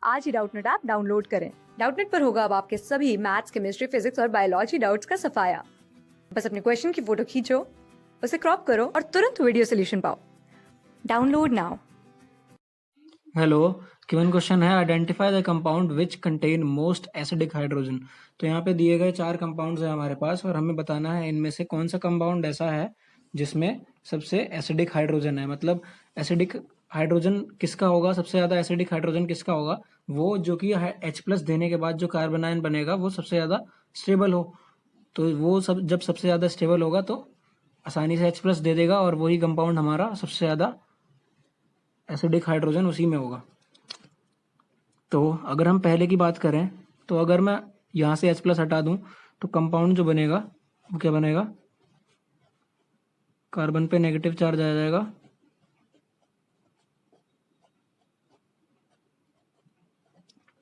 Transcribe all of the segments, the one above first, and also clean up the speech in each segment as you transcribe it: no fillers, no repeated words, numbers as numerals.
आज ही Doubtnut app download करें। Doubtnut पर होगा अब आपके सभी मैथ्स, केमिस्ट्री, फिजिक्स और बायोलॉजी डाउट्स का सफाया। बस अपने क्वेश्चन की फोटो खींचो, उसे क्रॉप करो और तुरंत वीडियो सोल्यूशन पाओ। Download now. Hello, given question है identify the compound which contain most acidic hydrogen. तो यहाँ पे दिए गए 4 कंपाउंड्स हैं हमारे पास और हमें बताना है इनमें से कौन सा कंपाउंड ऐसा है जिसमें सबसे एसिडिक हाइड्रोजन है। मतलब एसिडिक हाइड्रोजन किसका होगा, सबसे ज्यादा एसिडिक हाइड्रोजन किसका होगा, वो जो कि H+ देने के बाद जो कार्बन आयन बनेगा वो सबसे ज्यादा स्टेबल हो। तो वो सब जब सबसे ज्यादा स्टेबल होगा तो आसानी से H+ दे देगा और वही कंपाउंड हमारा सबसे ज्यादा एसिडिक हाइड्रोजन उसी में होगा। तो अगर हम पहले की बात करें तो अगर मैं यहाँ से H+ हटा दूं तो कंपाउंड जो बनेगा वो क्या बनेगा, कार्बन पे नेगेटिव चार्ज आ जाएगा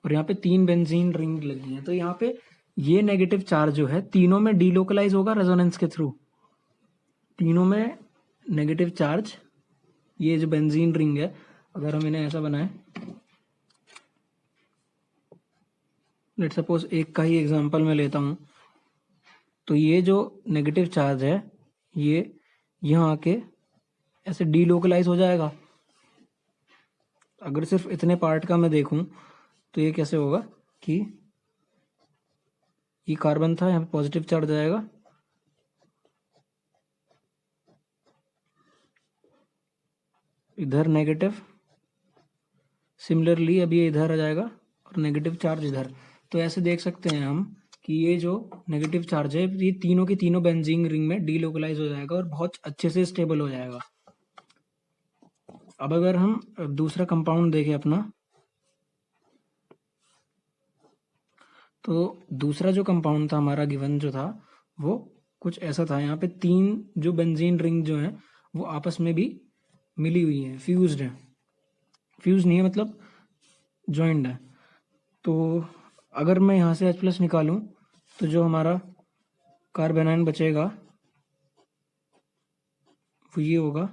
और यहाँ पे 3 बेंजीन रिंग लगी है। तो यहाँ पे ये नेगेटिव चार्ज जो है तीनों में डीलोकलाइज होगा रेजोनेंस के थ्रू। तीनों में नेगेटिव चार्ज, ये जो बेंजीन रिंग है अगर हम इन्हें ऐसा बनाएं, लेट सपोज एक का ही एग्जांपल मैं लेता हूं, तो ये जो नेगेटिव चार्ज है ये यहाँ आके ऐसे डीलोकलाइज हो जाएगा। अगर सिर्फ इतने पार्ट का मैं देखूं तो ये कैसे होगा कि ये कार्बन था, यहाँ पे पॉजिटिव चार्ज आएगा, इधर नेगेटिव, सिमिलरली अब ये इधर आ जाएगा और नेगेटिव चार्ज इधर। तो ऐसे देख सकते हैं हम कि ये जो नेगेटिव चार्ज है ये तीनों की तीनों बेंजीन रिंग में डीलोकलाइज हो जाएगा और बहुत अच्छे से स्टेबल हो जाएगा। अब अगर हम दूसरा कंपाउंड देखें अपना, तो दूसरा जो कंपाउंड था हमारा गिवन जो था वो कुछ ऐसा था। यहाँ पे 3 जो बेंजीन रिंग जो हैं वो आपस में भी मिली हुई हैं, फ्यूज्ड है, फ्यूज नहीं है मतलब ज्वाइंट है। तो अगर मैं यहाँ से H+ निकालूं तो जो हमारा कार्बन आयन बचेगा वो ये होगा,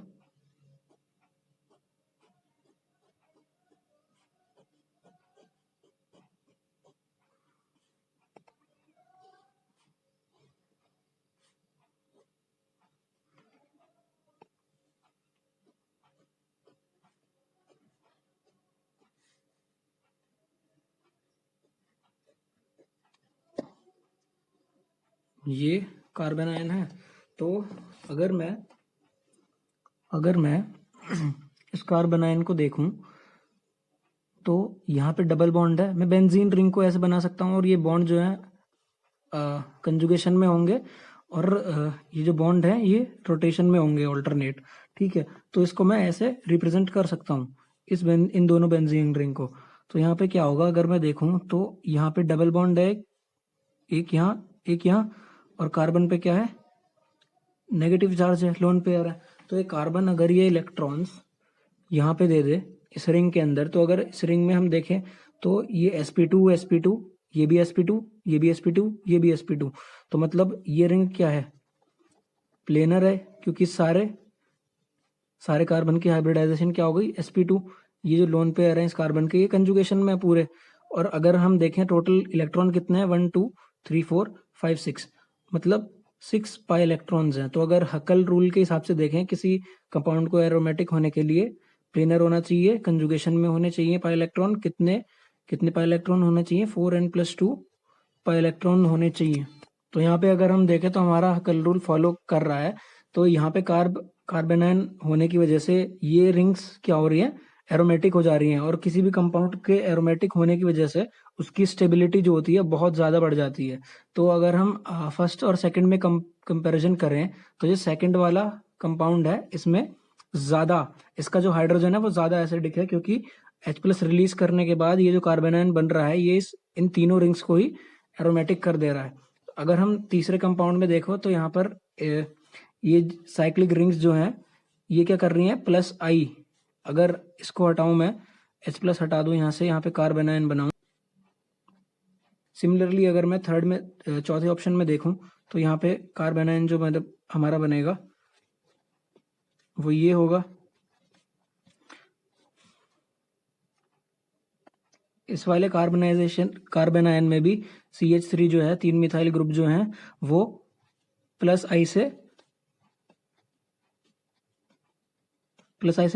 ये कार्बन आयन है। तो अगर मैं इस कार्बन आयन को देखूं तो यहाँ पे डबल बॉन्ड है, मैं बेंजीन रिंग को ऐसे बना सकता हूँ और ये बॉन्ड जो है कंजुगेशन में होंगे और ये जो बॉन्ड है ये रोटेशन में होंगे, ऑल्टरनेट। ठीक है, तो इसको मैं ऐसे रिप्रेजेंट कर सकता हूँ इन दोनों बेंजीन रिंग को। तो यहाँ पे क्या होगा, अगर मैं देखूं तो यहाँ पे डबल बॉन्ड है, एक यहाँ और कार्बन पे क्या है, नेगेटिव चार्ज है, लोन पेयर है। तो ये कार्बन अगर ये इलेक्ट्रॉन्स यहाँ पे दे दे इस रिंग के अंदर, तो अगर इस रिंग में हम देखें तो ये sp2 ये भी sp2 ये भी sp2 ये भी sp2, तो मतलब ये रिंग क्या है, प्लेनर है, क्योंकि सारे कार्बन की हाइब्रिडाइजेशन क्या हो गई, sp2। ये जो लोन पेयर है इस कार्बन के ये कंजुगेशन में पूरे। और अगर हम देखें टोटल इलेक्ट्रॉन कितने हैं, 1 2 3 4 5 6, मतलब 6 पाई इलेक्ट्रॉन्स हैं। तो अगर हकल रूल के हिसाब से देखें किसी कंपाउंड को एरोमेटिक होने के लिए प्लेनर होना चाहिए, कंजुगेशन में होने चाहिए पाई इलेक्ट्रॉन, कितने कितने पाई इलेक्ट्रॉन होना चाहिए, 4n+2 पाई इलेक्ट्रॉन होने चाहिए। तो यहाँ पे अगर हम देखें तो हमारा हकल रूल फॉलो कर रहा है। तो यहाँ पे कार्बन आयन होने की वजह से ये रिंग्स क्या हो रही है, एरोमेटिक हो जा रही हैं, और किसी भी कंपाउंड के एरोमेटिक होने की वजह से उसकी स्टेबिलिटी जो होती है बहुत ज्यादा बढ़ जाती है। तो अगर हम फर्स्ट और सेकंड में कंपैरिजन करें तो ये सेकंड वाला कंपाउंड है, इसमें ज्यादा इसका जो हाइड्रोजन है वो ज्यादा एसिडिक है, क्योंकि H+ रिलीज करने के बाद ये जो कार्बन आयन बन रहा है ये इन तीनों रिंग्स को ही एरोमेटिक कर दे रहा है। अगर हम तीसरे कंपाउंड में देखो तो यहाँ पर ये साइक्लिक रिंग्स जो हैं ये क्या कर रही हैं, +I। अगर इसको हटाऊं मैं, H+ हटा दूं यहाँ से, यहाँ पे कार्बन आयन बनाऊं। सिमिलरली अगर मैं थर्ड में चौथे ऑप्शन में देखूं तो यहाँ पे कार्बन आयन जो मतलब हमारा बनेगा वो ये होगा, इस वाले कार्बन आयन में भी CH3 जो है, 3 मिथाइल ग्रुप जो हैं वो प्लस आई से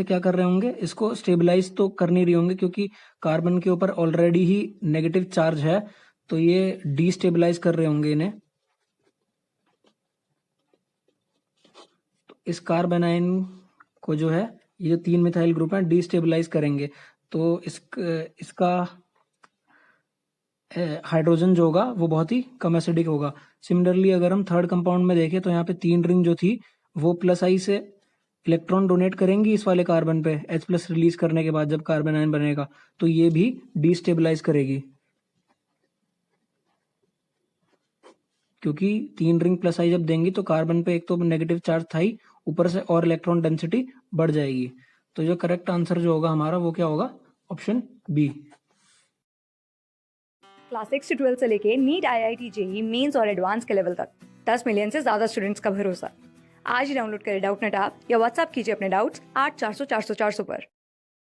क्या कर रहे होंगे, इसको स्टेबलाइज तो कर नहीं रही होंगे क्योंकि कार्बन के ऊपर ऑलरेडी ही नेगेटिव चार्ज है, तो ये डीस्टेबलाइज कर रहे होंगे इन्हें। तो इस कार्बन आयन को जो है, ये जो 3 मिथाइल ग्रुप है डीस्टेबलाइज करेंगे, तो इसका हाइड्रोजन जो होगा वो बहुत ही कम एसिडिक होगा। सिमिलरली अगर हम थर्ड कंपाउंड में देखें तो यहाँ पे 3 रिंग जो थी वो प्लस आई से इलेक्ट्रॉन डोनेट करेंगी इस वाले कार्बन पे H+ रिलीज करने के बाद जब कार्बन आयन बनेगा, तो ये भी डीस्टेबलाइज करेगी क्योंकि 3 रिंग प्लस आई जब देंगी तो कार्बन पे एक तो नेगेटिव चार्ज था ही, ऊपर से और इलेक्ट्रॉन डेंसिटी बढ़ जाएगी। तो जो करेक्ट आंसर जो होगा हमारा वो क्या होगा, ऑप्शन बी। क्लास 6 से 12 से लेके नीट, IIT, JEE मेंस और एडवांस के लेवल तक 10 मिलियन से ज्यादा स्टूडेंट्स का भरोसा। आज ही डाउनलोड करें डाउटनेट ऐप या व्हाट्सएप कीजिए अपने डाउट्स 8400 400 400 पर।